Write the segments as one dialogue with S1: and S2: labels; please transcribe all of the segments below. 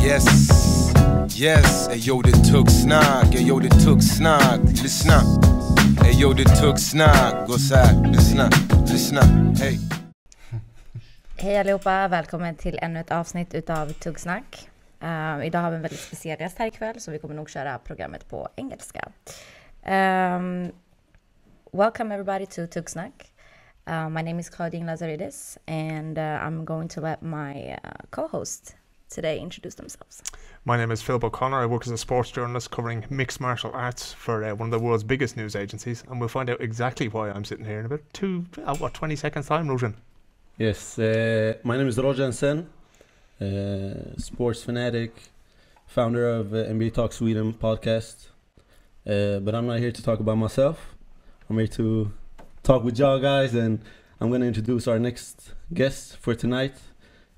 S1: Yes, yes, hey yo det Tuggsnack, hey yo det Tuggsnack, lyssna. Hey yo det Tuggsnack, gå så här, lyssna, hej.
S2: Hej allihopa, välkommen till ännu ett avsnitt utav Tuggsnack. Idag har vi en väldigt speciell gäst här ikväll, så vi kommer nog köra programmet på engelska. Welcome everybody to Tuggsnack. My name is Claudine Lazaridis, and I'm going to let my co-host today introduce themselves.
S3: My name is Philip O'Connor. I work as a sports journalist covering mixed martial arts for one of the world's biggest news agencies, and we'll find out exactly why I'm sitting here in about 20 seconds time, Rojan.
S4: Yes, my name is Rojan Sen, sports fanatic, founder of NBA Talk Sweden podcast, but I'm not here to talk about myself. I'm here to talk with y'all guys, and I'm going to introduce our next guest for tonight,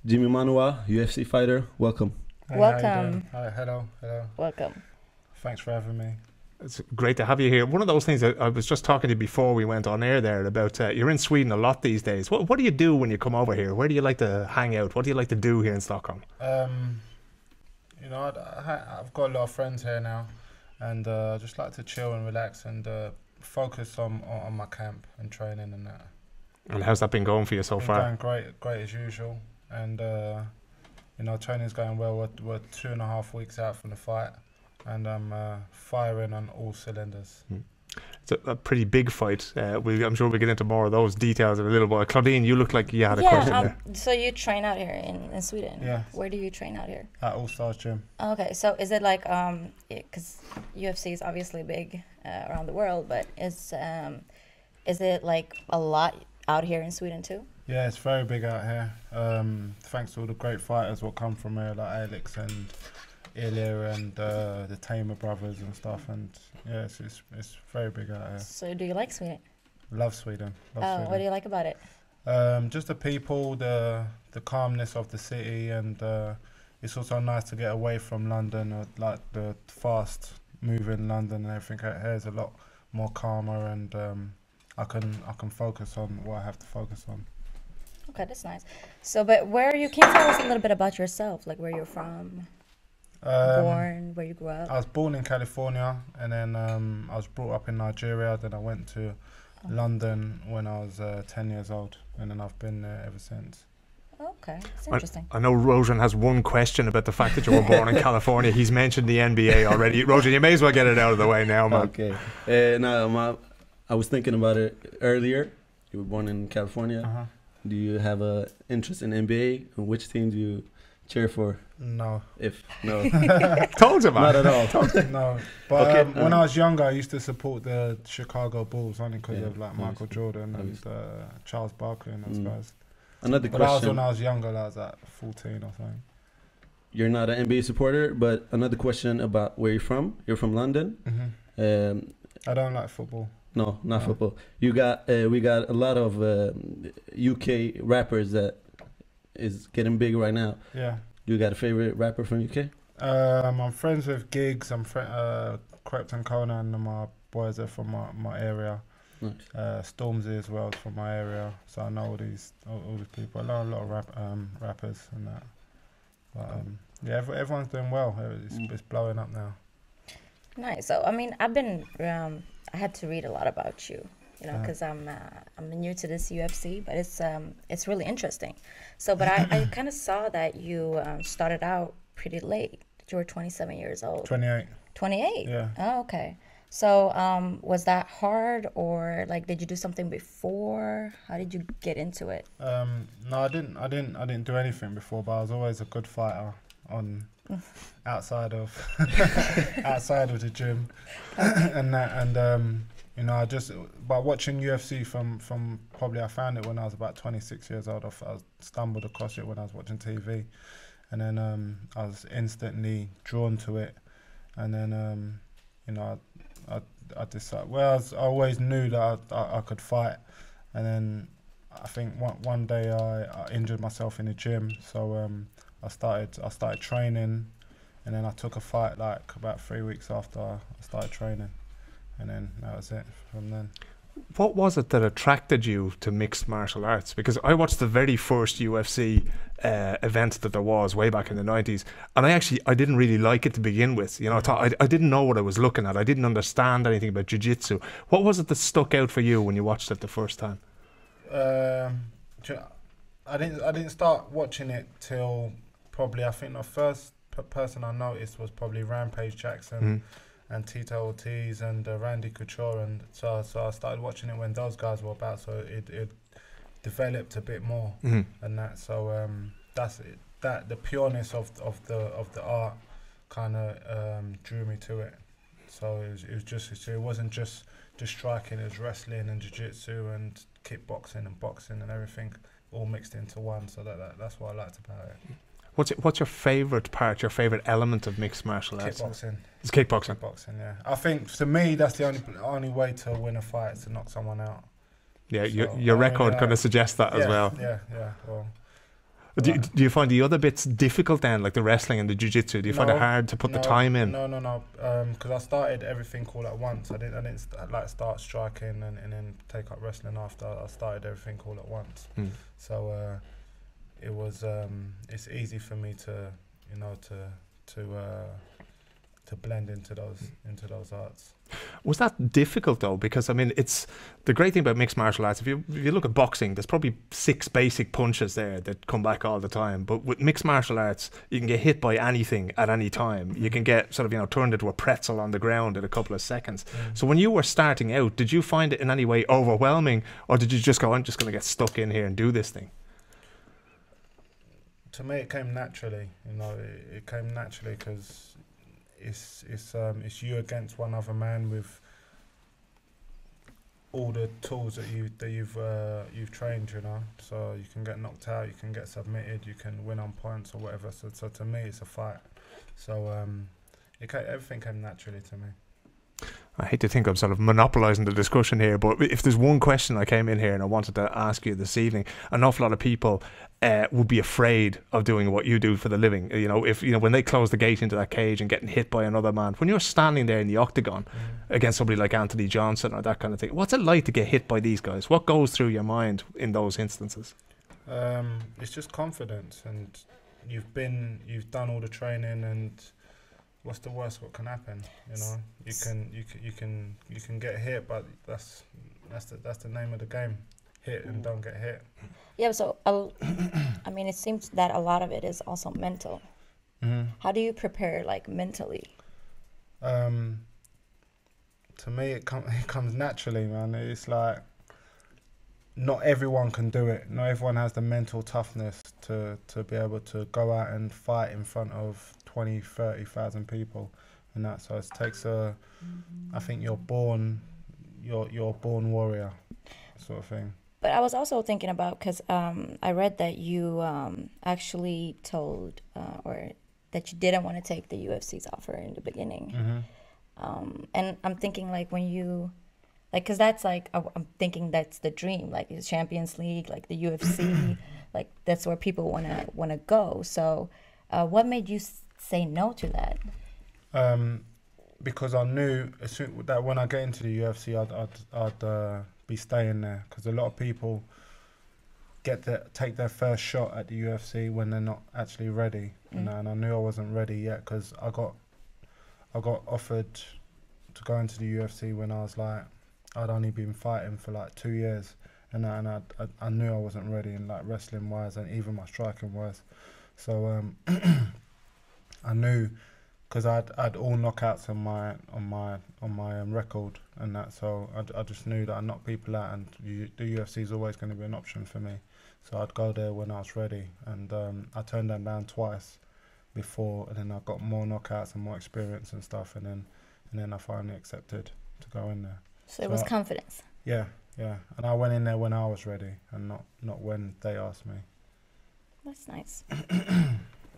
S4: Jimi Manuwa, UFC fighter. Welcome.
S5: Hey,
S2: Welcome.
S5: Hi, hello.
S2: Welcome.
S5: Thanks for having me.
S3: It's great to have you here. One of those things that I was just talking to you before we went on air there about, you're in Sweden a lot these days. What do you do when you come over here? Where do you like to hang out? What do you like to do here in Stockholm?
S5: You know, I've got a lot of friends here now, and I just like to chill and relax and focus on my camp and training and that.
S3: And how's that been going for you so far?
S5: Going great as usual, and you know, training's going well. We're 2.5 weeks out from the fight, and I'm firing on all cylinders.
S3: It's a pretty big fight. I'm sure we'll get into more of those details in a little while. Claudine, you look like you had a question there.
S2: So you train out here in Sweden?
S5: Yeah.
S2: Where do you train out here?
S5: At All Stars Gym.
S2: Okay, so is it like, because UFC is obviously big around the world, but is it like a lot out here in Sweden too?
S5: Yeah, it's very big out here. Thanks to all the great fighters what come from here, like Alex and Ilya and the Tamer brothers and stuff, and yeah, it's very big out here.
S2: So do you like Sweden?
S5: Love Sweden.
S2: What do you like about it?
S5: Just the people, the calmness of the city, and it's also nice to get away from London, like the fast moving London and everything out here is a lot more calmer, and I can focus on what I have to focus on.
S2: Okay, that's nice. So, but can you tell us a little bit about yourself, like where you're from? Born, where you grew up?
S5: I was born in California, and then I was brought up in Nigeria. Then I went to London when I was 10 years old, and then I've been there ever since.
S2: Okay, that's interesting.
S3: I know Rojan has one question about the fact that you were born in California. He's mentioned the NBA already. Rojan, you may as well get it out of the way now, man.
S4: Okay. I was thinking about it earlier. You were born in California.
S5: Uh-huh.
S4: Do you have an interest in NBA? And which team do you cheer for?
S5: No.
S4: No.
S3: Told you, man.
S4: Not at all.
S5: No. But
S4: Okay,
S5: when I was younger, I used to support the Chicago Bulls only because of like Michael
S4: obviously.
S5: Jordan and Charles Barkley and those guys.
S4: Another
S5: But that was
S4: question.
S5: when I was younger. I was like 14 or something.
S4: You're not an NBA supporter, but another question about where you're from. You're from London.
S5: Mm-hmm. I don't like football.
S4: No, not football. We got a lot of UK rappers that is getting big right now.
S5: Yeah.
S4: You got a favorite rapper from UK?
S5: I'm friends with Giggs. I'm Crept and Conor, and my boys are from my area.
S4: Nice.
S5: Stormzy as well is from my area, so I know all these people. I know a lot of rappers and that. But yeah, everyone's doing well. It's blowing up now.
S2: Nice. So I mean, I had to read a lot about you, you know, because I'm new to this UFC, but it's really interesting. So, but I kind of saw that you started out pretty late. You were 27 years old.
S5: 28.
S2: 28?
S5: Yeah.
S2: Oh, okay. So, was that hard, or like, did you do something before? How did you get into it?
S5: No, I didn't do anything before, but I was always a good fighter outside of the gym and that, and you know, I just by watching UFC from probably I found it when I was about 26 years old. I stumbled across it when I was watching TV, and then I was instantly drawn to it, and then you know, I decided. Well, I always knew that I could fight, and then I think one day I injured myself in the gym, so I started training, and then I took a fight like about 3 weeks after I started training, and then that was it from then.
S3: What was it that attracted you to mixed martial arts? Because I watched the very first UFC event that there was way back in the 90s, and I didn't really like it to begin with. You know, I didn't know what I was looking at. I didn't understand anything about jiu-jitsu. What was it that stuck out for you when you watched it the first time?
S5: I didn't start watching it till probably, I think the first person I noticed was probably Rampage Jackson and Tito Ortiz and Randy Couture, and so I started watching it when those guys were about, so it developed a bit more and that. So that's it. That the pureness of the art kind of drew me to it. So it wasn't just striking, it was wrestling and jiu-jitsu and kickboxing and boxing and everything all mixed into one. So that's what I liked about it.
S3: What's your favourite part, your favourite element of mixed martial arts?
S5: Kickboxing.
S3: It's kickboxing.
S5: Kickboxing, yeah. I think to me that's the only way to win a fight is to knock someone out.
S3: Yeah, so, your record kind of suggests that as well.
S5: Yeah. Well,
S3: do you find the other bits difficult then, like the wrestling and the jiu-jitsu? Do you find it hard to put the time in?
S5: No. Because I started everything all at once. I didn't start striking and then take up wrestling after. I started everything all at once. So it was it's easy for me to blend into those arts.
S3: Was that difficult though? Because I mean, it's the great thing about mixed martial arts. If you look at boxing, there's probably 6 basic punches there that come back all the time. But with mixed martial arts, you can get hit by anything at any time. You can get sort of turned into a pretzel on the ground in a couple of seconds. So when you were starting out, did you find it in any way overwhelming, or did you just go, I'm just going to get stuck in here and do this thing?
S5: To me, it came naturally. It came naturally because it's you against one other man with all the tools that you've trained. So you can get knocked out, you can get submitted, you can win on points or whatever. So to me, it's a fight. So everything came naturally to me.
S3: I hate to think I'm sort of monopolising the discussion here, but if there's one question I came in here and I wanted to ask you this evening, an awful lot of people would be afraid of doing what you do for the living. If when they close the gate into that cage and getting hit by another man, when you're standing there in the octagon against somebody like Anthony Johnson or that kind of thing, what's it like to get hit by these guys? What goes through your mind in those instances?
S5: It's just confidence, and you've done all the training, and what's the worst what can happen? You can get hit, but that's the name of the game. Hit and don't get hit.
S2: Yeah, so I mean, it seems that a lot of it is also mental. How do you prepare, like, mentally?
S5: To me, it comes naturally, man. It's like not everyone can do it. Not everyone has the mental toughness to be able to go out and fight in front of 20, 30,000 people, and that. So it takes I think you're born warrior, sort of thing.
S2: But I was also thinking about, because I read that you actually told or that you didn't want to take the UFC's offer in the beginning. And I'm thinking, like, when you, like, because that's like, I'm thinking that's the dream, like the Champions League, like the UFC, like that's where people want to go. So what made you say no to that?
S5: Because I knew that when I get into the UFC, I'd be staying there, because a lot of people take their first shot at the UFC when they're not actually ready, and I knew I wasn't ready yet, because I got offered to go into the UFC when I was like, I'd only been fighting for like 2 years, and I knew I wasn't ready, and like wrestling wise and even my striking wise. So I knew, because I'd all knockouts on my record and that, so I just knew that I knocked people out, and the UFC is always going to be an option for me. So I'd go there when I was ready, and I turned them down twice before, and then I got more knockouts and more experience and stuff, and then I finally accepted to go in there.
S2: So it was confidence.
S5: Yeah, and I went in there when I was ready, and not when they asked me.
S2: That's nice.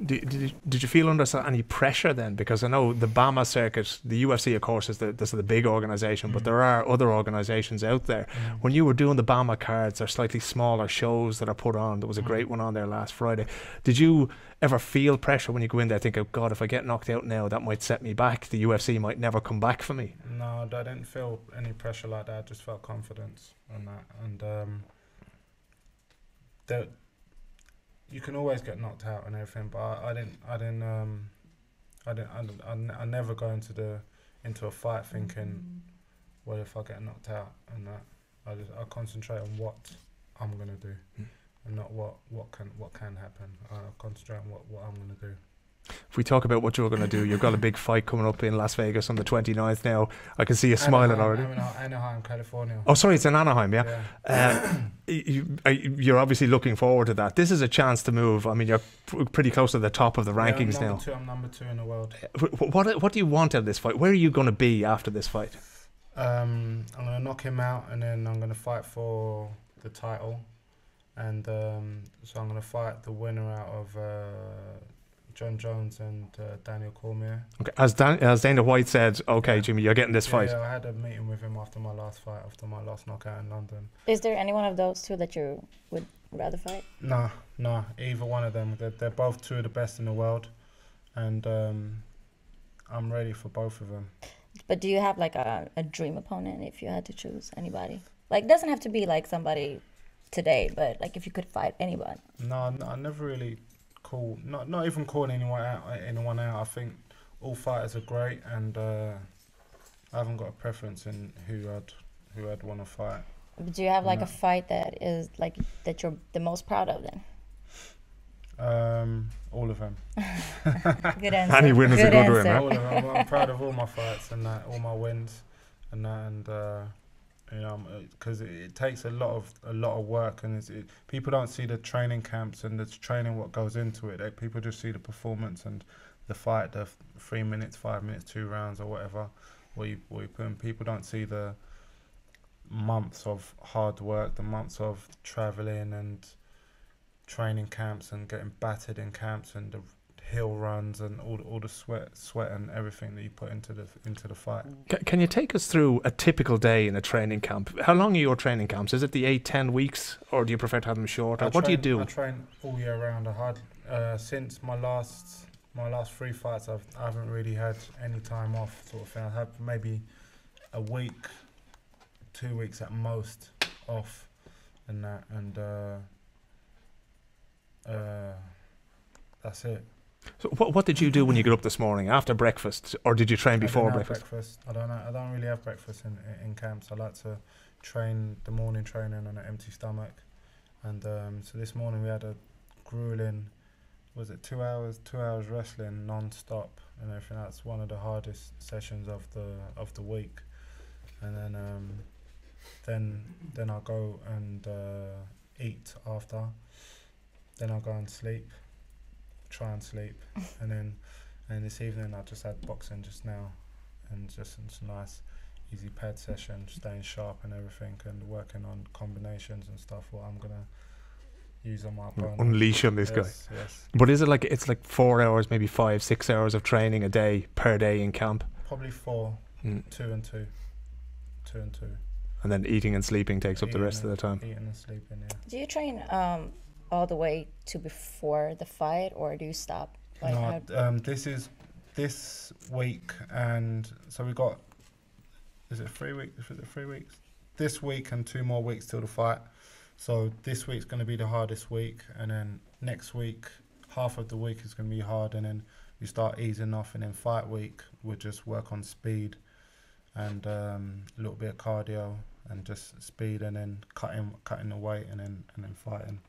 S3: Did you feel under any pressure then? Because I know the BAMA circuit, the UFC, of course, is the big organisation, but there are other organisations out there. When you were doing the BAMA cards, or slightly smaller shows that are put on, there was a great one on there last Friday. Did you ever feel pressure when you go in there, think, oh God, if I get knocked out now, that might set me back. The UFC might never come back for me.
S5: No, I didn't feel any pressure like that. I just felt confidence on that. And you can always get knocked out and everything, but I never go into a fight thinking, what if I get knocked out and that. I concentrate on what I'm gonna do, and not what can happen. I concentrate on what I'm gonna do.
S3: If we talk about what you're going to do, you've got a big fight coming up in Las Vegas on the 29th now. I can see you smiling already.
S5: I'm in Anaheim, California.
S3: Oh, sorry, it's in Anaheim, yeah. You're obviously looking forward to that. This is a chance to move. I mean, you're pretty close to the top of the rankings now.
S5: I'm number 2 in the world.
S3: What do you want out of this fight? Where are you going to be after this fight?
S5: I'm going to knock him out, and then I'm going to fight for the title. And so I'm going to fight the winner out of John Jones and Daniel Cormier.
S3: Okay, as Dana White said, okay, Jimmy, you're getting this fight.
S5: Yeah, I had a meeting with him after my last fight, after my last knockout in London.
S2: Is there any one of those two that you would rather fight?
S5: No, either one of them. They're both two of the best in the world, and I'm ready for both of them.
S2: But do you have like a dream opponent if you had to choose anybody? Like, it doesn't have to be like somebody today, but like if you could fight anyone.
S5: No, I never really not even calling anyone out. I think all fighters are great, and I haven't got a preference in who I'd want to fight.
S2: But do you have like a fight that is like that you're the most proud of then?
S5: All of them.
S2: Good answer.
S3: Any win is a good win,
S5: All of them. I'm proud of all my fights and that, all my wins, and that, and you know, because it takes a lot of work, and people don't see the training camps and the training what goes into it. People just see the performance and the fight, the 3 minutes, 5 minutes, 2 rounds or whatever. What you put in. People don't see the months of hard work, the months of traveling and training camps and getting battered in camps and the hill runs and all the sweat and everything that you put into the fight.
S3: Can you take us through a typical day in a training camp? How long are your training camps? Is it the 8-10 weeks, or do you prefer to have them shorter? What do you do?
S5: I train all year round. Since my last 3 fights, I haven't really had any time off, sort of thing. I have maybe a week, 2 weeks at most off, and that, and that's it.
S3: So what did you do when you got up this morning after breakfast, or did you train before breakfast?
S5: I don't really have breakfast in camps. I like to train the morning training on an empty stomach, and so this morning we had a grueling, was it 2 hours wrestling non-stop and everything. That's one of the hardest sessions of the week, and then I'll go and eat after. Then I'll go and try and sleep, and this evening I just had boxing just now, and just it's a nice easy pad session, staying sharp and everything, and working on combinations and stuff what I'm gonna use on my opponent.
S3: Unleash on this guy.
S5: Yes.
S3: But is it like it's like 4 hours, maybe 5-6 hours of training a day per day in camp?
S5: Probably 4, 2 and 2.
S3: And then eating and sleeping takes up the rest of the time.
S5: Eating and sleeping, yeah.
S2: Do you train all the way to before the fight, or do you stop? Like
S5: This week, and so we got, is it 3 weeks? Is it 3 weeks? This week and 2 more weeks till the fight. So this week's going to be the hardest week, and then next week, half of the week is going to be hard, and then we start easing off, and then fight week we'll just work on speed and a little bit of cardio and just speed, and then cutting the weight, and then fighting.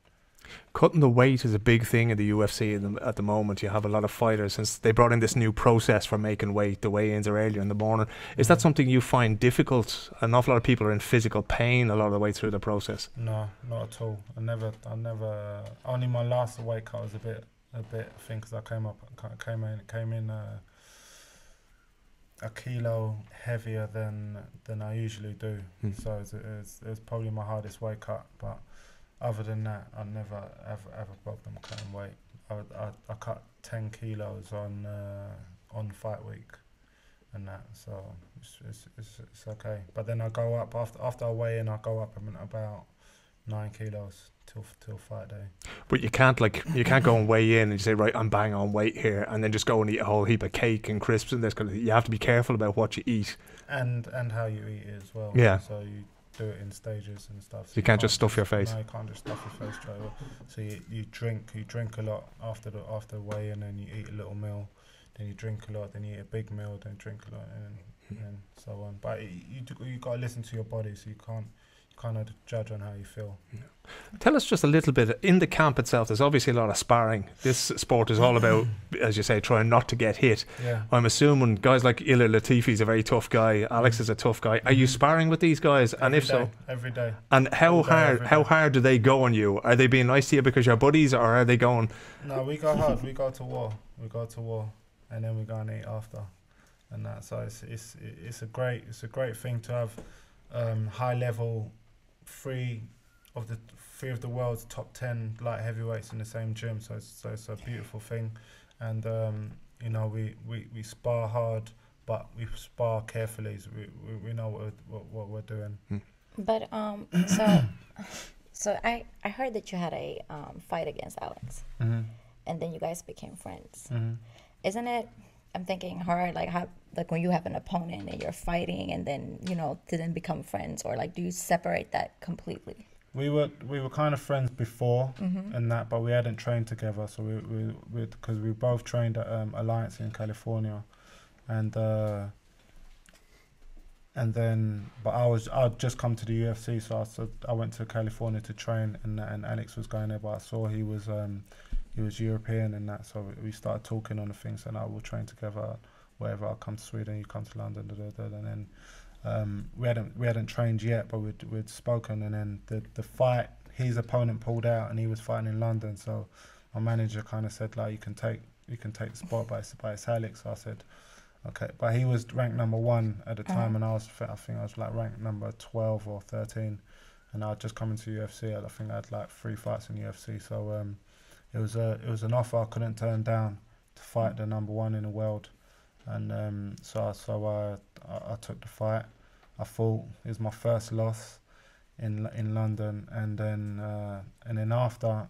S3: Cutting the weight is a big thing in the UFC at the moment. You have a lot of fighters, since they brought in this new process for making weight. The weigh-ins are earlier in the morning. Is that something you find difficult? An awful lot of people are in physical pain a lot of the way through the process.
S5: No, not at all. I never. Only my last weight cut was a bit thing, because I came in a kilo heavier than I usually do. So it was probably my hardest weight cut, but other than that, I never have a problem cutting weight. I cut 10 kilos on fight week, and that, so it's okay. But then I go up after I weigh in. I go up about 9 kilos till fight day.
S3: But you can't go and weigh in and say, right, I'm bang on weight here, and then just go and eat a whole heap of cake and crisps and this kind of thing. You have to be careful about what you eat
S5: and how you eat it as well.
S3: Yeah.
S5: So do it in stages and stuff. So
S3: you can't just stuff your face.
S5: No, you can't just stuff your face straight away. So you drink a lot after the weigh in, and you eat a little meal, then you drink a lot, then you eat a big meal, then drink a lot, and so on. But you got to listen to your body, so you can't kind of judge on how you feel.
S3: Yeah. Tell us just a little bit, in the camp itself, there's obviously a lot of sparring. This sport is all about, as you say, trying not to get hit.
S5: Yeah.
S3: I'm assuming guys like Ilir Latifi's a very tough guy, Alex is a tough guy. Are you sparring with these guys? And if so,
S5: every day.
S3: And how hard do they go on you? Are they being nice to you because you're buddies, or are they going?
S5: No, we go hard. We go to war, and then we go and eat after, and that. So it's a great thing to have high level three of the world's top 10 light heavyweights in the same gym. So it's a beautiful thing, and you know, we spar hard, but we spar carefully. So we know what we're doing.
S2: But so I heard that you had a fight against Alex, and then you guys became friends. Isn't it? I'm thinking hard, like when you have an opponent and you're fighting, and then, you know, to then become friends, or like do you separate that completely? We
S5: were kind of friends before, and that, but we hadn't trained together. So we because we both trained at Alliance in California, and then I'd just come to the UFC, so I went to California to train, and Alex was going there, but I saw he was European and that, so we started talking on the things, and I will train together. Wherever, I'll come to Sweden, you come to London, and then we hadn't trained yet, but we'd spoken, and then the fight, his opponent pulled out, and he was fighting in London, so my manager kind of said, like, you can take the spot, but it's Alex. So I said, okay, but he was ranked number 1 at the time, and I think I was like ranked number 12 or 13, and I'd just come into UFC. I think I had like 3 fights in UFC, so it was an offer I couldn't turn down to fight the number 1 in the world, and so I took the fight. I fought. It was my first loss in London, and then after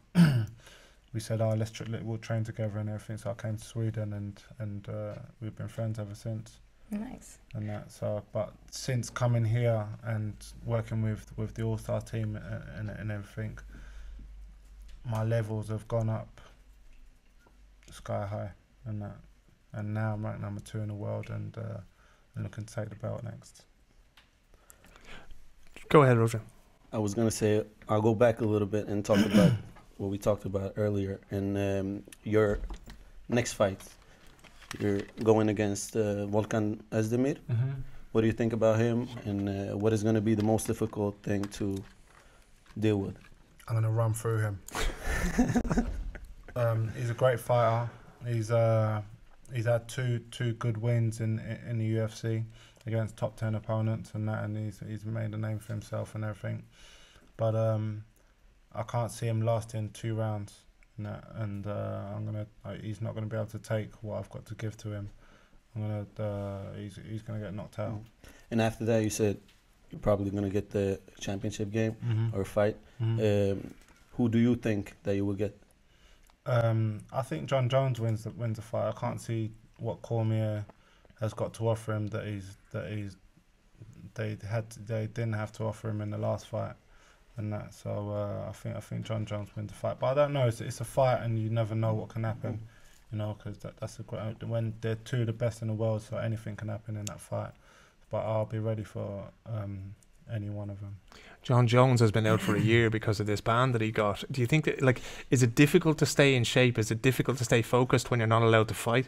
S5: we said, oh, we'll train together and everything. So I came to Sweden, and we've been friends ever since.
S2: Nice.
S5: And that, so, but since coming here and working with the All-Star team and everything, my levels have gone up sky high, and that, and now I'm ranked number 2 in the world, and looking to take the belt next.
S3: Go ahead, Roger.
S4: I was gonna say, I'll go back a little bit and talk about what we talked about earlier. And your next fight, you're going against Volkan Özdemir. What do you think about him, and what is going to be the most difficult thing to deal with?
S5: I'm gonna run through him. He's a great fighter. He's had two good wins in the UFC against top 10 opponents and that, and he's made a name for himself and everything. But I can't see him lasting 2 rounds, and that, and he's not gonna be able to take what I've got to give to him. He's gonna get knocked out.
S4: And after that, you said you're probably gonna get the championship game or fight. Who do you think that you will get?
S5: I think John Jones wins the fight. I can't see what Cormier has got to offer him they didn't have to offer him in the last fight, and that. So I think John Jones wins the fight. But I don't know. It's a fight, and you never know what can happen. You know, because that's a great, when they're 2 of the best in the world, so anything can happen in that fight. But I'll be ready for any one of them.
S3: John Jones has been out for a year because of this ban that he got. Do you think that, like, is it difficult to stay in shape? Is it difficult to stay focused when you're not allowed to fight?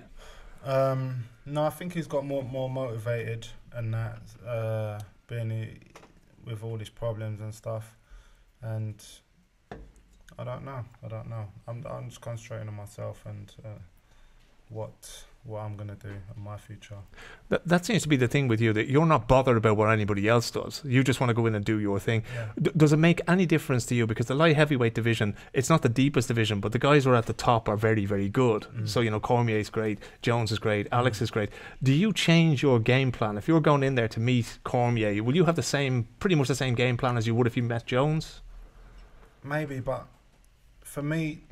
S5: No, I think he's got more motivated, and that being with all his problems and stuff, and I don't know. I'm just concentrating on myself and what I'm gonna do in my future.
S3: That seems to be the thing with you, that you're not bothered about what anybody else does. You just want to go in and do your thing.
S5: Yeah.
S3: Does it make any difference to you? Because the light heavyweight division, it's not the deepest division, but the guys who are at the top are very, very good. So, you know, Cormier is great, Jones is great, Alex is great. Do you change your game plan if you're going in there to meet Cormier? Will you have pretty much the same game plan as you would if you met Jones?
S5: Maybe, but for me,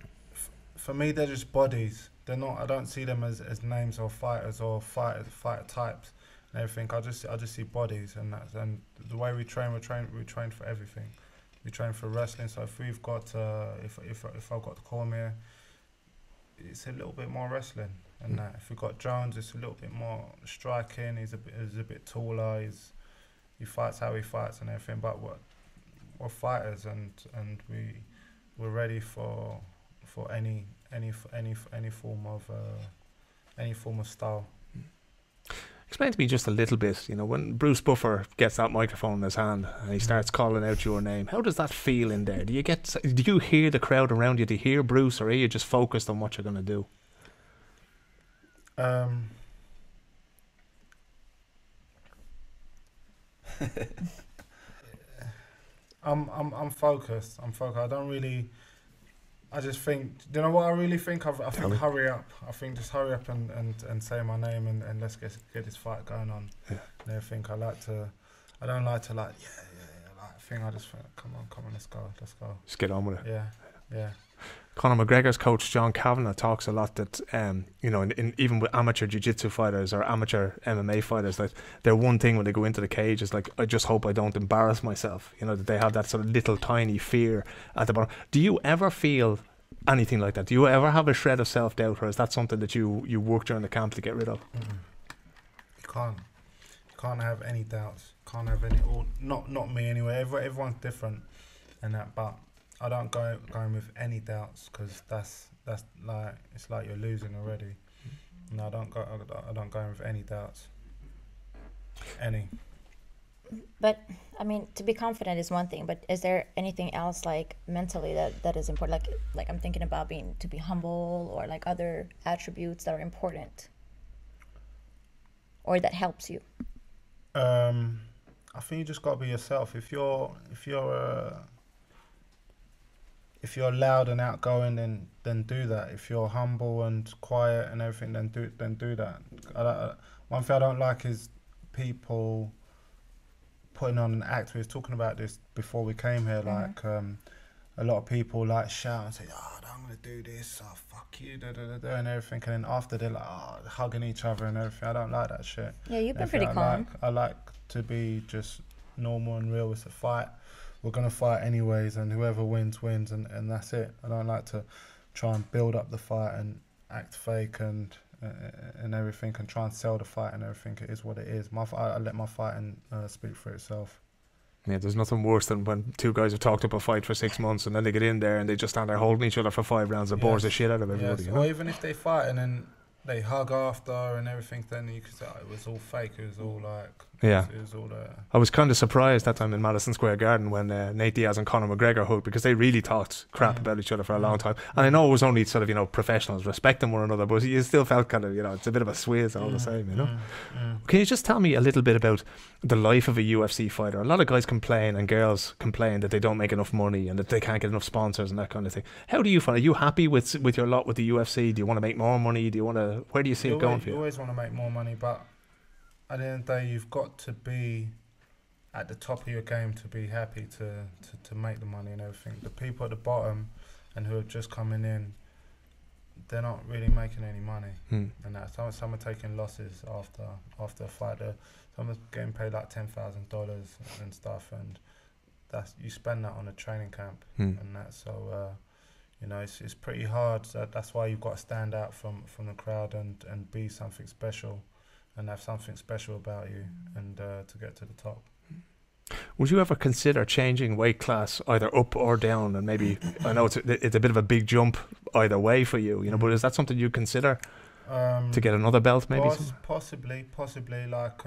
S5: they're just bodies. They're not. I don't see them as names or fighters or fighter types. and everything. I just see bodies, and the way we train for everything. We train for wrestling. So if we've got if I've got Cormier, it's a little bit more wrestling, and that. If we've got Jones, it's a little bit more striking. He's a bit taller. He fights how he fights and everything. But we're fighters, and we're ready for any form of style.
S3: Explain to me just a little bit, you know, when Bruce Buffer gets that microphone in his hand and he starts calling out your name, how does that feel in there? Do you hear the crowd around you? Do you hear Bruce, or are you just focused on what you're going to do?
S5: I'm focused. I don't really. I just think. Do you know what I really think? I think hurry up. I think just hurry up and say my name and let's get this fight going on.
S3: Yeah.
S5: And I think I don't like to I think I just think, come on, let's go.
S3: Just get on with it.
S5: Yeah.
S3: Conor McGregor's coach John Kavanagh talks a lot that you know, in even with amateur jiu-jitsu fighters or amateur MMA fighters, that their one thing when they go into the cage is like, I just hope I don't embarrass myself. You know, that they have that sort of little tiny fear at the bottom. Do you ever feel anything like that? Do you ever have a shred of self-doubt, or is that something that you work during the camp to get rid of?
S5: You can't have any doubts. Can't have any. Or not me anyway. Everyone's different, and that, but. I don't go in with any doubts, because that's like, it's like you're losing already. No, I don't go in with any doubts. Any.
S2: But I mean, to be confident is one thing, but is there anything else, like mentally, that is important? Like I'm thinking about to be humble, or like other attributes that are important, or that helps you.
S5: I think you just gotta be yourself. If you're loud and outgoing, then do that. If you're humble and quiet and everything, then do that. One thing I don't like is people putting on an act. We was talking about this before we came here. Like a lot of people like shout and say, "Oh, I'm gonna do this. Oh, fuck you," and everything. And then after they're like, hugging each other and everything. I don't like that shit.
S2: Yeah, you've been pretty calm.
S5: I like to be just normal and real. It's a fight. We're going to fight anyways, and whoever wins, and that's it. I don't like to try and build up the fight and act fake and everything, and try and sell the fight and everything. It is what it is. I let my fighting speak for itself.
S3: Yeah, there's nothing worse than when two guys have talked up a fight for 6 months and then they get in there and they just stand there holding each other for 5 rounds and bores the shit out of everybody.
S5: Yes.
S3: You know?
S5: Or even if they fight and then they hug after and everything, then you could say it was all fake. It was all like...
S3: Yeah,
S5: it was all,
S3: I was kind of surprised that time in Madison Square Garden when Nate Diaz and Conor McGregor hugged, because they really talked crap about each other for a long time. And I know it was only sort of, you know, professionals respecting one another, but you still felt kind of, you know, it's a bit of a swizz all the same, you know. Can you just tell me a little bit about the life of a UFC fighter? A lot of guys complain and girls complain that they don't make enough money and that they can't get enough sponsors and that kind of thing. How do you find? Are you happy with your lot with the UFC? Do you want to make more money? Where do you see it going for you?
S5: You always want to make more money, but at the end of the day, you've got to be at the top of your game to be happy to make the money and everything. The people at the bottom and who are just coming in, they're not really making any money. And that some are taking losses after a fight. Some are getting paid like $10,000 and stuff, and you spend that on a training camp and that. So you know, it's pretty hard. So that's why you've got to stand out from the crowd and be something special. And have something special about you, and to get to the top.
S3: Would you ever consider changing weight class, either up or down? And maybe, I know it's a bit of a big jump either way for you, you know, but is that something you consider to get another belt, maybe?
S5: Possibly. Like,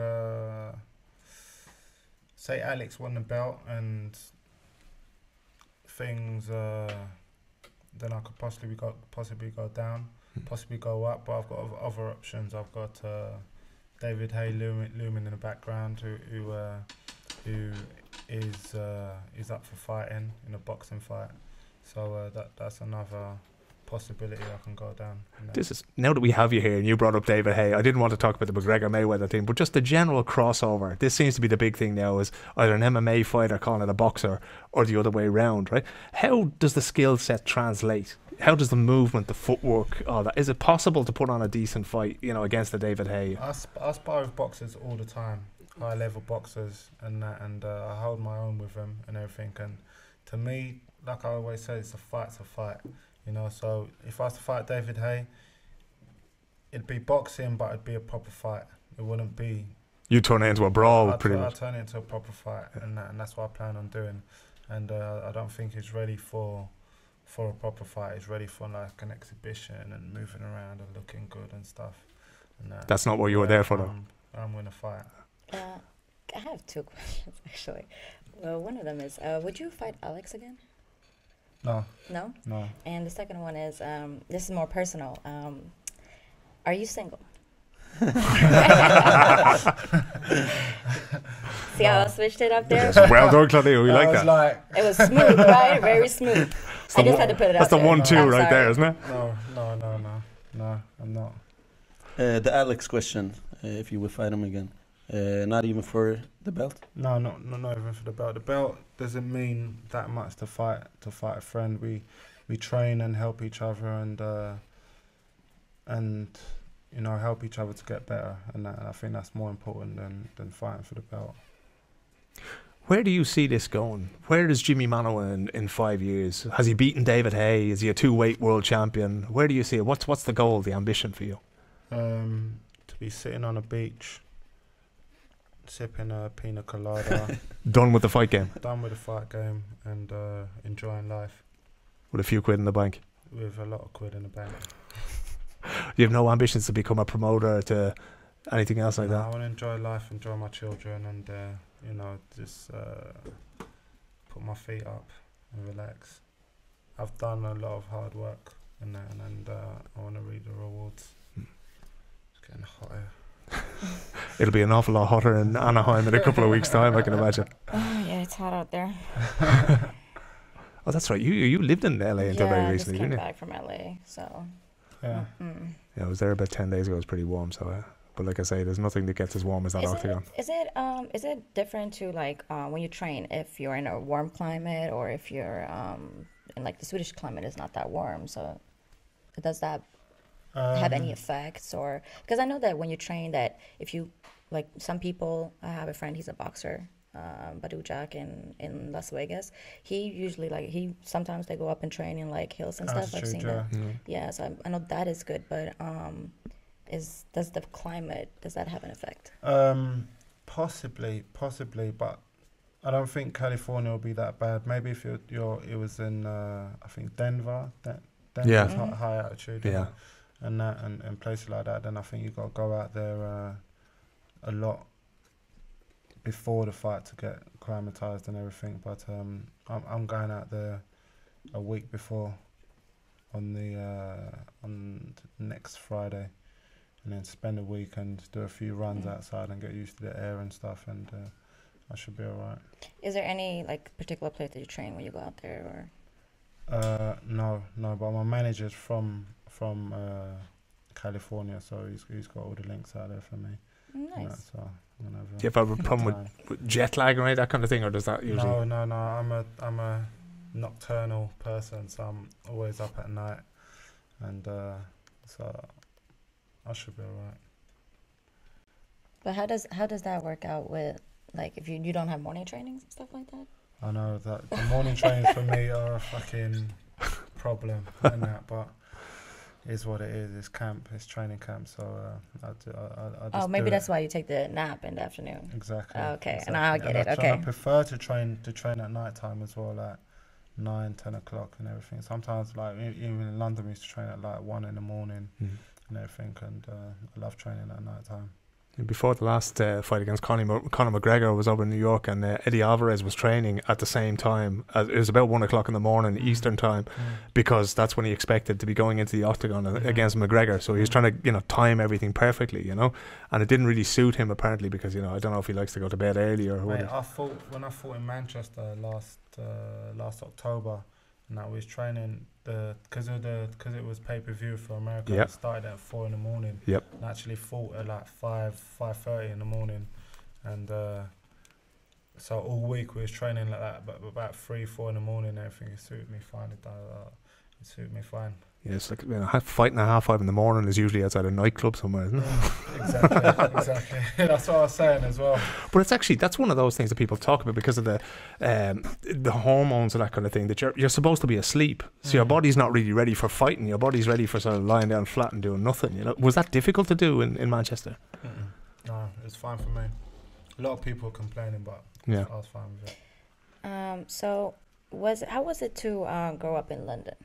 S5: say Alex won the belt and things, then I could possibly go down, possibly go up. But I've got other options. I've got David Haye looming in the background, who is up for fighting in a boxing fight. So that's another possibility I can go down.
S3: This is, now that we have you here and you brought up David Haye, I didn't want to talk about the McGregor Mayweather thing, but just the general crossover. This seems to be the big thing now, is either an MMA fighter calling it a boxer or the other way around, right? How does the skill set translate how does the movement, the footwork, all that, is it possible to put on a decent fight, you know, against a David Haye?
S5: I spar with boxers all the time, high level boxers and that, and I hold my own with them and everything. And to me, like I always say, it's a fight, you know. So if I was to fight David Haye, it'd be boxing, but it'd be a proper fight. It wouldn't be.
S3: You turn it into a brawl, pretty much.
S5: I turn it into a proper fight, and that's what I plan on doing. And I don't think he's ready for a proper fight. He's ready for like an exhibition and moving around and looking good and stuff. And
S3: that's not what you were there for, though.
S5: I'm gonna fight.
S2: I have 2 questions actually. Well, one of them is, would you fight Alex again?
S5: No.
S2: No?
S5: No.
S2: And the second one is, this is more personal. Are you single? See how I switched it up there?
S3: Well done, Claudio. We like that.
S5: Like,
S2: it was smooth, right? Very smooth. I just had to put it out
S3: there. That's the 1-2 right there, isn't it?
S5: No, I'm not.
S4: The Alex question, if you would fight him again. Not even for the belt?
S5: No, not even for the belt. The belt doesn't mean that much to fight a friend. We train and help each other and you know, help each other to get better, and I think that's more important than fighting for the belt.
S3: Where do you see this going? Where is Jimi Manuwa in 5 years? Has he beaten David Haye? Is he a 2-weight world champion? Where do you see it? What's the goal, the ambition for you?
S5: To be sitting on a beach, sipping a pina colada.
S3: Done with the fight game?
S5: Done with the fight game, and enjoying life.
S3: With a few quid in the bank?
S5: With a lot of quid in the bank.
S3: You have no ambitions to become a promoter, to anything else like that?
S5: I want to enjoy life, enjoy my children, and you know, just put my feet up and relax. I've done a lot of hard work, and I want to reap the rewards. It's getting hot here.
S3: It'll be an awful lot hotter in Anaheim in a couple of weeks' time, I can imagine.
S2: Oh yeah, it's hot out there.
S3: Oh, that's right. You lived in LA until very recently, didn't you?
S2: Yeah, I just came back from LA, so.
S5: Yeah.
S3: Yeah, I was there about 10 days ago. It was pretty warm, so. But like I say, there's nothing that gets as warm as that octagon.
S2: Is it different to like when you train, if you're in a warm climate or if you're in like the Swedish climate is not that warm? So does that have any effects? Or because I know that when you train, that if you like some people, I have a friend, he's a boxer. Badujak in Las Vegas, he usually sometimes they go up and train in like hills and stuff. I've seen that. Yeah, so I know that is good, but does the climate, does that have an effect?
S5: Possibly, but I don't think California will be that bad. Maybe if it was in I think Denver, Denver's high altitude, and places like that, then I think you got to go out there a lot before the fight to get acclimatized and everything. But I'm going out there a week before on next Friday, and then spend a week and do a few runs outside and get used to the air and stuff, and I should be alright.
S2: Is there any like particular place that you train when you go out there, or?
S5: No, but my manager's from California, so he's got all the links out there for me.
S2: Nice.
S5: So
S3: do you have a problem with jet lag or that kind of thing, or does that usually?
S5: No. I'm a nocturnal person, so I'm always up at night, and so I should be alright.
S2: But how does that work out with like if you don't have morning trainings and stuff like that?
S5: I know that the morning trainings for me are a fucking problem and that, but is what it is. It's camp. It's training camp. So I just
S2: maybe that's why you take the nap in the afternoon.
S5: Exactly.
S2: Okay,
S5: exactly.
S2: and I get it. Okay.
S5: I prefer to train at night time as well, like 9, 10 o'clock and everything. Sometimes, like even in London, we used to train at like 1 in the morning and everything. And I love training at night time.
S3: Before the last fight against Conor McGregor was over in New York, and Eddie Alvarez was training at the same time. It was about 1 o'clock in the morning Eastern time, because that's when he expected to be going into the octagon against McGregor. So he was trying to time everything perfectly, and it didn't really suit him apparently, because I don't know if he likes to go to bed early or what.
S5: When I fought in Manchester last October, and I was training because it was pay-per-view for America. It started at 4 in the morning.
S3: Yep.
S5: And actually fought at like 5:30 in the morning, and so all week we was training like that. But about 3, 4 in the morning, everything suited me fine. It suit me fine.
S3: Yeah, it's like fighting at 5:30 in the morning is usually outside a nightclub somewhere, isn't it?
S5: Exactly. That's what I was saying as well.
S3: But it's actually, that's one of those things that people talk about because of the hormones and that kind of thing, that you're supposed to be asleep, so your body's not really ready for fighting. Your body's ready for sort of lying down flat and doing nothing. You know, was that difficult to do in Manchester?
S5: No, it's fine for me. A lot of people complaining, but
S3: Yeah.
S5: I was fine with it.
S2: So how was it to grow up in London?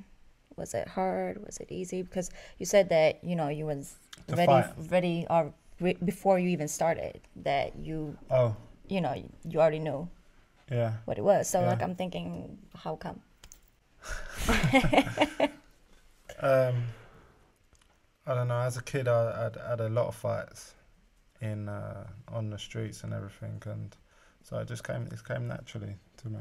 S2: Was it hard? Was it easy? Because you said that you was
S5: To
S2: ready before you even started. That you you already knew
S5: Yeah.
S2: what it was. So
S5: Yeah.
S2: like I'm thinking, how come?
S5: I don't know. As a kid, I had a lot of fights on the streets and everything, and so it came naturally to me.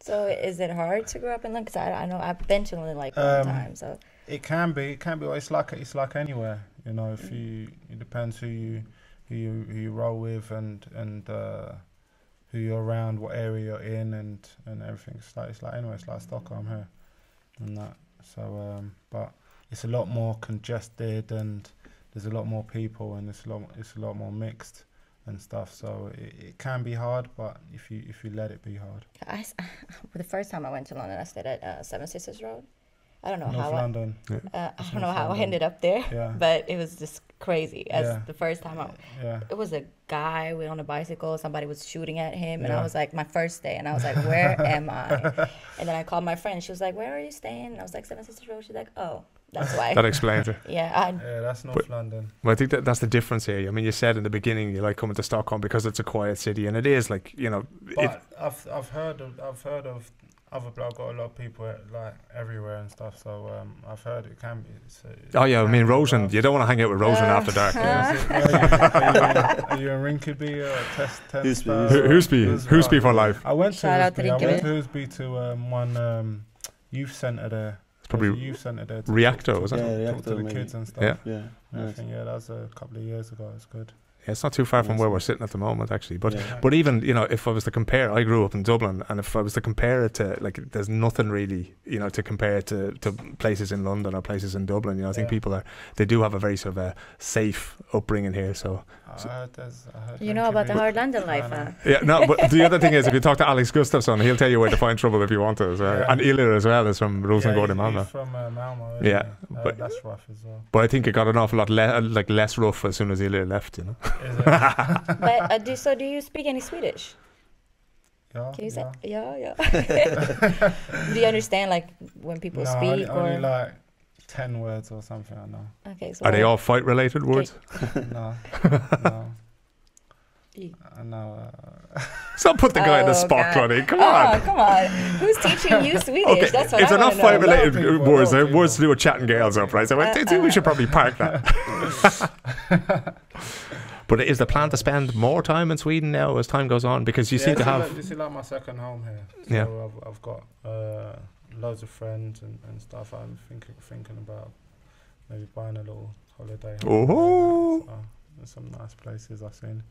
S2: So is it hard to grow up in London? Because I know I've been to London like one time. So
S5: It can be. Well, it's like anywhere. If it depends who you roll with and who you're around, what area you're in, and everything. It's like anywhere. It's like Stockholm here, and that. So, but it's a lot more congested, and there's a lot more people, and it's a lot more mixed and stuff. So it can be hard, but if you let it be hard.
S2: the first time I went to London, I stayed at Seven Sisters Road. I don't know
S5: North
S2: how
S5: London.
S2: I don't know how I ended up there,
S5: Yeah.
S2: but it was just crazy.
S5: Yeah.
S2: The first time
S5: Yeah.
S2: it was a guy on a bicycle. Somebody was shooting at him, and
S5: Yeah.
S2: I was like, my first day, and I was like, where am I? And then I called my friend. She was like, where are you staying? And I was like, Seven Sisters Road. She's like, oh, that's why.
S3: That explains it.
S2: Yeah,
S5: That's North London.
S3: Well, I think that's the difference here. I mean, you said in the beginning you like coming to Stockholm because it's a quiet city, and it is like
S5: But I've heard of other. I've got a lot of people like everywhere and stuff. So I've heard it can be.
S3: Oh yeah, I mean Rosen. You don't want to hang out with Rosen after dark.
S5: Are you in Rinkeby or Test?
S3: Hoosby for life.
S5: I went to
S2: Shout out to
S5: Hoosby to one youth centre there.
S3: It's probably
S5: There's a youth centre there.
S3: Reactor, wasn't it?
S5: Talk to the kids and stuff.
S3: Yeah.
S4: Yeah.
S5: I think that was a couple of years ago. It's good.
S3: Yeah, it's not too far from where we're sitting at the moment, actually. But even if I was to compare, I grew up in Dublin, and if I was to compare it to there's nothing really to compare it to places in London or places in Dublin. I think people they do have a very sort of a safe upbringing here. So
S5: I heard
S2: you know about the hard London life, huh?
S3: yeah, no. But the other thing is, if you talk to Alex Gustafsson, he'll tell you where to find trouble if you want to. So. And Ilir as well is from Rosengård in Malmö.
S5: He's from Malmö.
S3: Yeah,
S5: but that's rough as well.
S3: But I think it got an awful lot less rough as soon as Ilir left.
S5: Is it?
S2: But do you speak any Swedish?
S5: Yeah.
S2: Can you say yeah? Do you understand when people speak
S5: only
S2: or
S5: like 10 words or something? I know.
S2: okay? So
S3: Are they all fight related words?
S5: No. I know.
S3: Stop put the guy in the spot, Connie. Come on.
S2: Come on. Who's teaching you Swedish?
S3: Okay,
S2: That's what
S3: if they're
S2: I
S3: not
S2: wanna
S3: fight
S2: know.
S3: related words, they're words to do with chatting girls up, right? So I think we should probably park that. But is the plan to spend more time in Sweden now as time goes on? Because you seem to have.
S5: This is like my second home here. So
S3: Yeah.
S5: I've got loads of friends and stuff. I'm thinking about maybe buying a little holiday.
S3: Oh.
S5: So there's some nice places I've seen.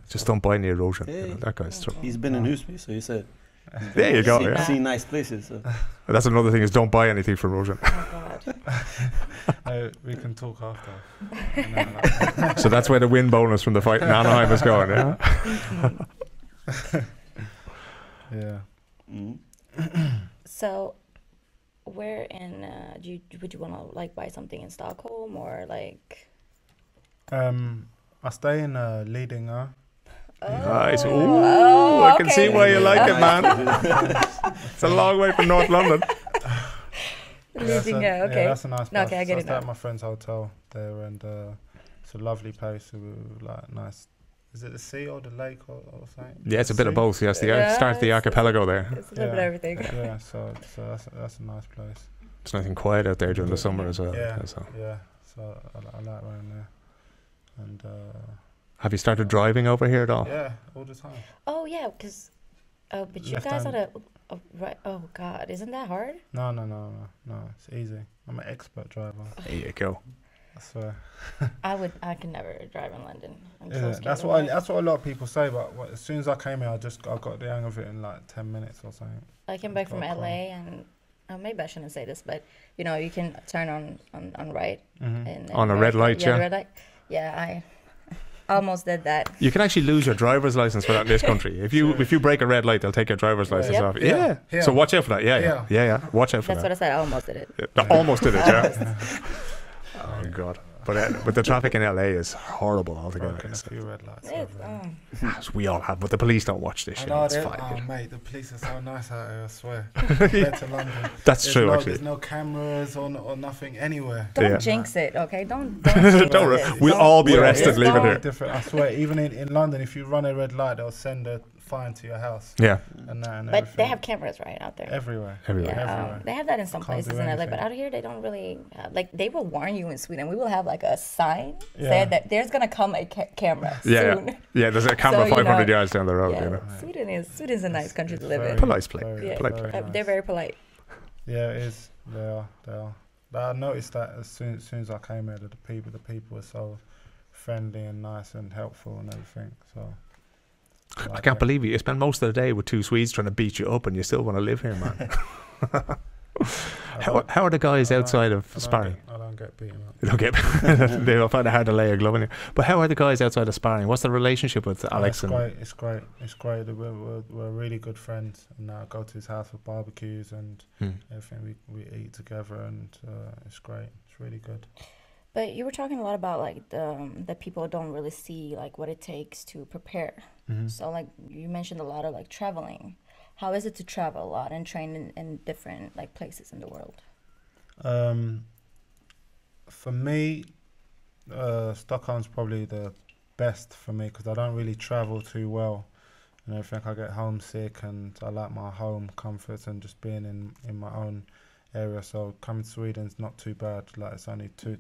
S3: Just don't buy near Rosen.
S4: Hey.
S3: That guy's trouble.
S4: He's been in Husby, so you said.
S3: There you go. Yeah.
S4: Seen nice places. So.
S3: That's another thing is don't buy anything from Rosen.
S2: Oh God.
S5: We can talk after.
S3: So that's where the win bonus from the fight in Anaheim is going. Yeah.
S5: Yeah.
S4: Mm.
S2: So, where in would you want to buy something in Stockholm or like?
S5: I stay in Lidingö.
S3: Nice. Ooh, I can see why you like it, man. It's a long way from North London.
S2: Lidingö, okay.
S5: Yeah, that's a nice place.
S2: Okay, I get
S5: I
S2: it
S5: stay
S2: now.
S5: at my friend's hotel there, and it's a lovely place. Nice. Is it the sea or the lake or something?
S3: Yeah, it's a bit of both. Yes,
S2: Yeah,
S3: starts the archipelago there.
S2: It's a little bit of everything.
S5: Yeah, so that's a nice place.
S3: It's nice and quiet out there during the summer as well.
S5: Yeah,
S3: So.
S5: yeah. So I like around there. And
S3: Have you started driving over here at all?
S5: yeah, all the time.
S2: Oh yeah, because but you
S5: Left
S2: guys
S5: hand.
S2: are right. Oh God, isn't that hard?
S5: No. It's easy. I'm an expert driver.
S3: There you go.
S5: I swear.
S2: I can never drive in London. I'm so
S5: Yeah,
S2: scared
S5: that's
S2: of
S5: what
S2: it.
S5: that's what a lot of people say. But as soon as I came here, I got the hang of it in like 10 minutes or something.
S2: I came back from
S5: Okay.
S2: LA and maybe I shouldn't say this, but you know, you can turn on right and
S3: On a red light,
S2: the red light. Yeah, I almost did that.
S3: You can actually lose your driver's license for that in this country. If you break a red light, they'll take your driver's license off. Yeah.
S5: Yeah.
S3: So watch out for that. Yeah. Watch out for
S2: That's
S3: that.
S2: what I said. I almost did it.
S3: Almost did it, yeah. Oh God. But the traffic in LA is horrible altogether.
S5: Broken a few red lights.
S3: As we all have, but the police don't watch this
S5: I
S3: shit.
S5: know,
S3: It's fine.
S5: oh mate, the police are so nice out here, I swear. Compared to London.
S3: That's true, actually.
S5: There's no cameras or nothing anywhere.
S2: Don't jinx it, okay? Don't jinx it.
S3: We'll all be arrested leaving here.
S5: Different, I swear, even in London, if you run a red light, they'll send a fine to your house.
S3: Yeah.
S5: And
S2: but
S5: everything.
S2: they have cameras right out there.
S5: Everywhere.
S2: Yeah, they have that in some
S5: Can't
S2: places
S5: do
S2: in LA, but
S5: anything.
S2: out here they don't really like. They will warn you in Sweden. We will have like a sign saying that there's gonna come a camera soon.
S3: Yeah. There's a camera
S2: So,
S3: 500 yards down the road.
S2: Yeah,
S3: You know.
S2: Sweden's a nice country to live in.
S3: Polite place.
S2: Yeah,
S3: Polite place.
S2: they're very polite.
S5: Yeah, it is. They are. But I noticed that as soon as I came here, that the people were so friendly and nice and helpful and everything. So.
S3: I can't believe you spend most of the day with two Swedes trying to beat you up and you still want to live here, man. How are the guys outside of sparring?
S5: I don't get beaten up.
S3: You don't get they'll find it hard to lay a glove on you. But how are the guys outside of sparring? What's the relationship with Alex?
S5: It's great. We're really good friends, and I go to his house for barbecues and everything. We eat together, and it's great. It's really good.
S2: But you were talking a lot about like that people don't really see like what it takes to prepare. So like you mentioned a lot of like traveling. How is it to travel a lot and train in different like places in the world?
S5: For me, Stockholm's probably the best for me because I don't really travel too well and everything. I get homesick and I like my home comforts and just being in my own area. So coming to Sweden's not too bad. Like it's only two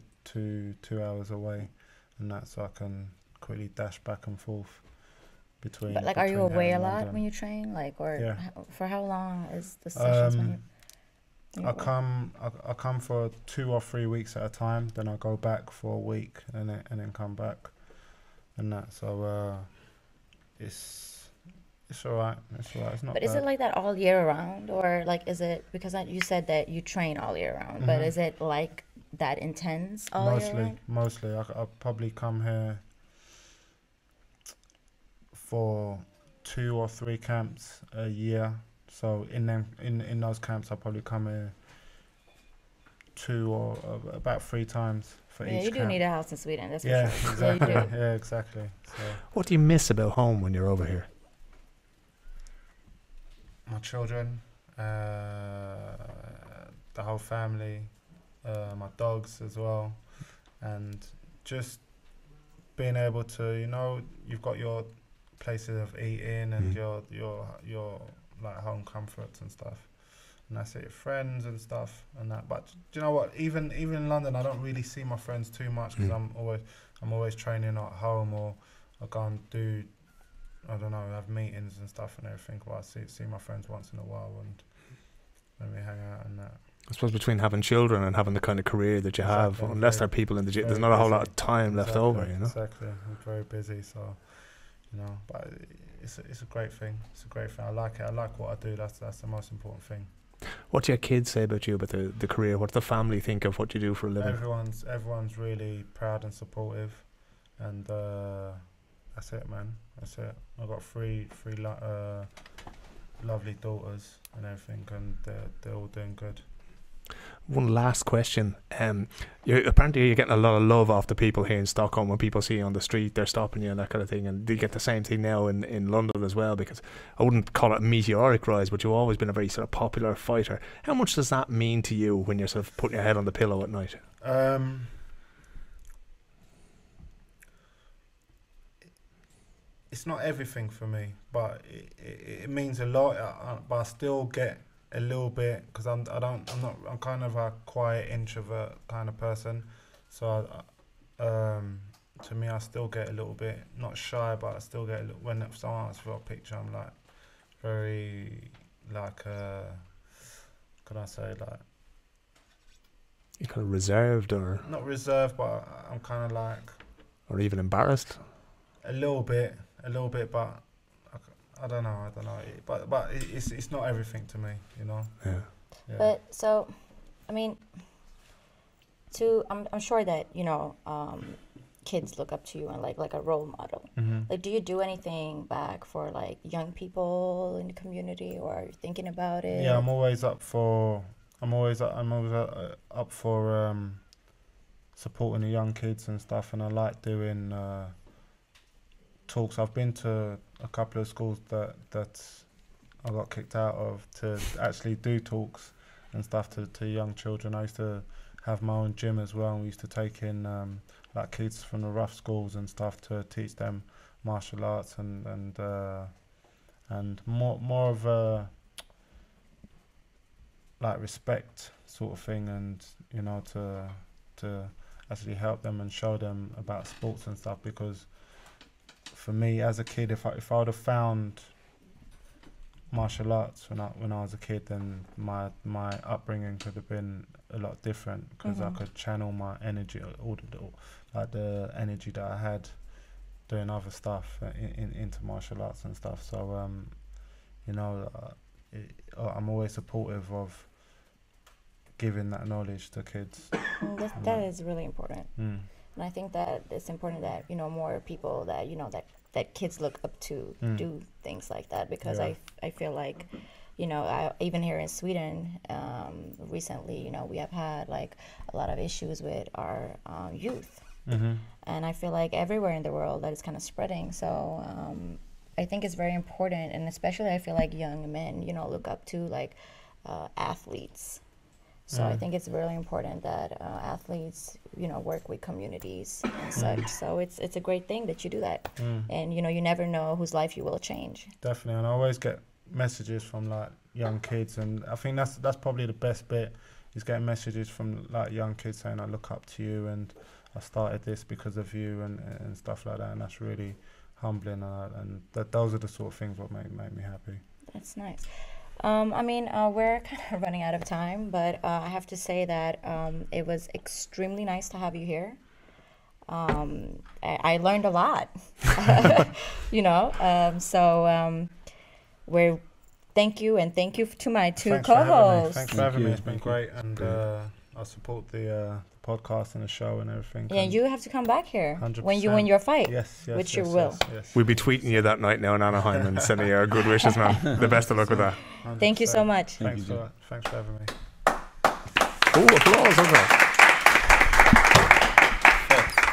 S5: hours away, and that, so I can quickly dash back and forth between.
S2: But like, are you away
S5: here
S2: a
S5: and
S2: lot
S5: London.
S2: when you train? Like, or
S5: Yeah.
S2: for how long is the sessions? When
S5: I come for 2 or 3 weeks at a time. Then I go back for a week and then come back, and that. So it's alright. It's alright. It's not.
S2: But is it like that all year round, or like is it because you said that you train all year round? But is it like that intense all year round?
S5: Mostly. I'll probably come here for 2 or 3 camps a year. So in those camps, I'll probably come here 2 or about 3 times for each
S2: Yeah, you do
S5: camp.
S2: need a house in Sweden. That's for
S5: Yeah,
S2: sure.
S5: exactly.
S2: Yeah, you do.
S5: Yeah, exactly. So
S3: What do you miss about home when you're over here?
S5: my children, the whole family, my dogs as well, and just being able to, you've got your places of eating and your like home comforts and stuff, and that's it, friends and stuff and that. But do you know what? Even in London, I don't really see my friends too much because I'm always training at home, or I go and do, I don't know, have meetings and stuff and everything. But I see my friends once in a while and then we hang out and that.
S3: I suppose between having children and having the kind of career that you have,
S5: Exactly.
S3: unless there are people in the gym, there's
S5: Very
S3: not a whole
S5: busy.
S3: lot of time left over, you know.
S5: Exactly. I'm very busy, so but it's a great thing. It's a great thing. I like it. I like what I do. That's the most important thing.
S3: What do your kids say about you, about the career? What does the family think of what you do for a living?
S5: Everyone's really proud and supportive, and that's it, man. That's it. I've got three lovely daughters and everything, and they're all doing good.
S3: One last question. Apparently you're getting a lot of love off the people here in Stockholm. When people see you on the street, they're stopping you and that kind of thing, and do you get the same thing now in London as well? Because I wouldn't call it a meteoric rise, but you've always been a very sort of popular fighter. How much does that mean to you when you're sort of putting your head on the pillow at night?
S5: It's not everything for me, but it means a lot. But I still get a little bit because I'm kind of a quiet introvert kind of person, so to me I still get a little bit, not shy, but I still get a little, when someone asks for a picture, I'm like very like can I say, like,
S3: You're kind of reserved, or
S5: not reserved, but I'm kind of like
S3: or even embarrassed?
S5: a little bit, but I don't know, but it's not everything to me,
S3: Yeah.
S2: But so, I mean, I'm sure that kids look up to you and like a role model. Like, do you do anything back for like young people in the community, or are you thinking about it?
S5: Yeah, I'm always up for supporting the young kids and stuff, and I like doing talks. I've been to a couple of schools that I got kicked out of to actually do talks and stuff to young children. I used to have my own gym as well, and we used to take in like kids from the rough schools and stuff to teach them martial arts and more of a like respect sort of thing, and to actually help them and show them about sports and stuff. Because for me as a kid, if I would have found martial arts when I was a kid, then my upbringing could have been a lot different, because I could channel my energy, the energy that I had doing other stuff into martial arts and stuff. So I'm always supportive of giving that knowledge to kids.
S2: That is really important. And I think that it's important that more people that kids look up to do things like that, because I feel like even here in Sweden recently we have had like a lot of issues with our youth, and I feel like everywhere in the world that is kind of spreading. So I think it's very important, and especially I feel like young men look up to like athletes. So I think it's really important that athletes, work with communities and such. So it's a great thing that you do that, and you never know whose life you will change.
S5: Definitely, and I always get messages from like young kids, and I think that's probably the best bit, is getting messages from like young kids saying, I look up to you, and I started this because of you, and stuff like that, and that's really humbling, and those are the sort of things what make me happy.
S2: That's nice. We're kind of running out of time, but I have to say that it was extremely nice to have you here. I learned a lot, we're thank you to my two co-hosts.
S5: Thanks for having me. It's been great, and I support the podcast and the show and everything.
S2: Yeah, you have to come back here
S5: 100%.
S2: when you win your fight.
S5: Yes,
S2: which you will.
S5: Yes.
S3: We'll be tweeting you that night now in Anaheim and sending you our good wishes, man. The best of luck with that.
S5: 100%.
S2: Thank you so much.
S5: Thanks for having me.
S3: Applause, okay.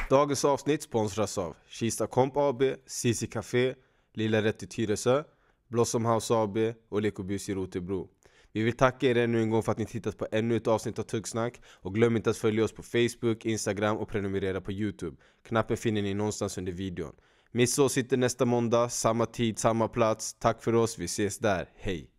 S6: Dagens avsnitt sponsras av Kista Komp AB, Sisi Café, Lilla Rätt i Tyresö, Blossom House AB och Lekobus i Rotebro. Vi vill tacka er ännu en gång för att ni tittat på ännu ett avsnitt av Tuggsnack, och glöm inte att följa oss på Facebook, Instagram och prenumerera på YouTube. Knappen finner ni någonstans under videon. Missa oss inte nästa måndag, samma tid, samma plats. Tack för oss, vi ses där. Hej!